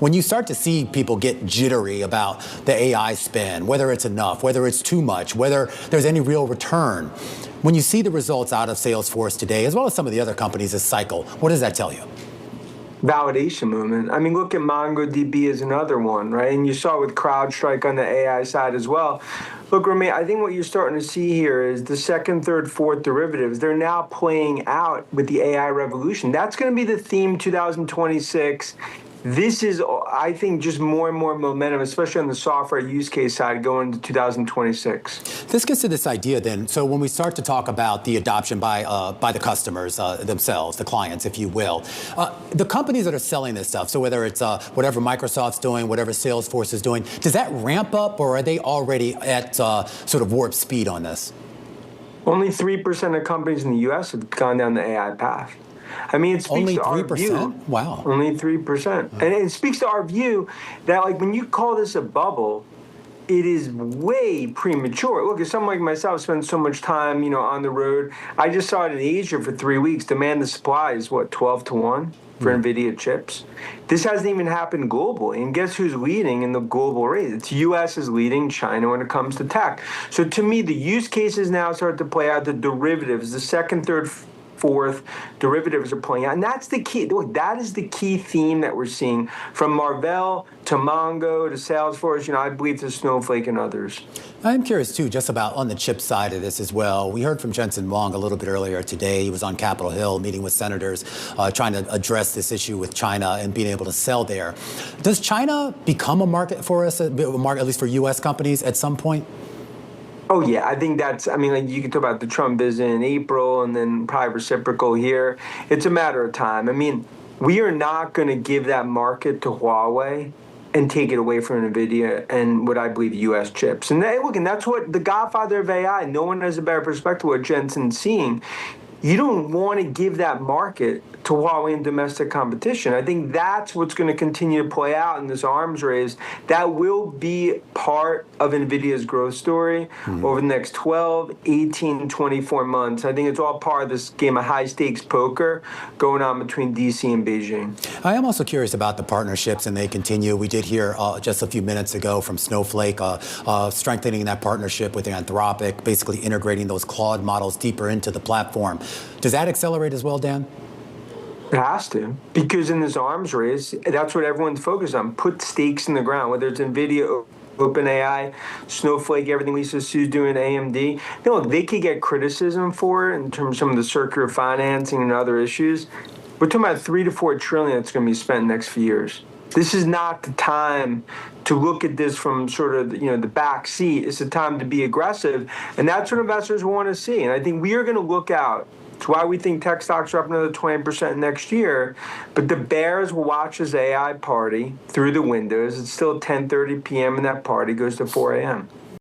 When you start to see people get jittery about the AI spend, whether it's enough, whether it's too much, whether there's any real return, when you see the results out of Salesforce today, as well as some of the other companies this cycle, what does that tell you? Validation movement. I mean, look at MongoDB as another one, right? And you saw it with CrowdStrike on the AI side as well. Look, Romaine, I think what you're starting to see here is the second, third, fourth derivatives. They're now playing out with the AI revolution. That's going to be the theme 2026. This is, I think, just more and more momentum, especially on the software use case side going into 2026. This gets to this idea then. So when we start to talk about the adoption by the customers themselves, the clients, if you will, the companies that are selling this stuff, so whether it's whatever Microsoft's doing, whatever Salesforce is doing, does that ramp up, or are they already at sort of warp speed on this? Only 3% of companies in the U.S. have gone down the AI path. I mean, it speaks only to 3%? Our view. Wow. Only 3%. And it speaks to our view that, like, when you call this a bubble, it is way premature. Look, if someone like myself spends so much time, on the road, I just saw it in Asia for 3 weeks. Demand to supply is, 12 to 1 for Nvidia chips. This hasn't even happened globally. And guess who's leading in the global race? It's U.S. is leading China when it comes to tech. So to me, the use cases now start to play out, the derivatives, the second, third, fourth derivatives are playing out. And that's the key. Look, that is the key theme that we're seeing from Marvell to Mongo to Salesforce, I believe to Snowflake and others. I'm curious, too, just about on the chip side of this as well. We heard from Jensen Huang a little bit earlier today. He was on Capitol Hill meeting with senators, trying to address this issue with China and being able to sell there. Does China become a market for us, at least for U.S. companies, at some point? Oh, yeah, I think you can talk about the Trump visit in April and then probably reciprocal here. It's a matter of time. I mean, we are not going to give that market to Huawei and take it away from Nvidia and what I believe U.S. chips. And that's what the godfather of AI, no one has a better perspective what Jensen's seeing. You don't want to give that market to Huawei and domestic competition. I think that's what's going to continue to play out in this arms race. That will be part of NVIDIA's growth story over the next 12, 18, 24 months. I think it's all part of this game of high-stakes poker going on between D.C. and Beijing. I am also curious about the partnerships, and they continue. We did hear just a few minutes ago from Snowflake strengthening that partnership with Anthropic, basically integrating those Claude models deeper into the platform. Does that accelerate as well, Dan? It has to, because in this arms race, that's what everyone's focused on. Put stakes in the ground, whether it's NVIDIA, OpenAI, Snowflake, everything Lisa Su's doing, AMD. Look, they could get criticism for it in terms of some of the circular financing and other issues. We're talking about $3 to $4 trillion that's going to be spent in the next few years. This is not the time to look at this from sort of the back seat. It's the time to be aggressive, and that's what investors want to see. And I think we are going to look out. It's why we think tech stocks are up another 20% next year. But the bears will watch this AI party through the windows. It's still 10:30 p.m. and that party goes to 4 a.m.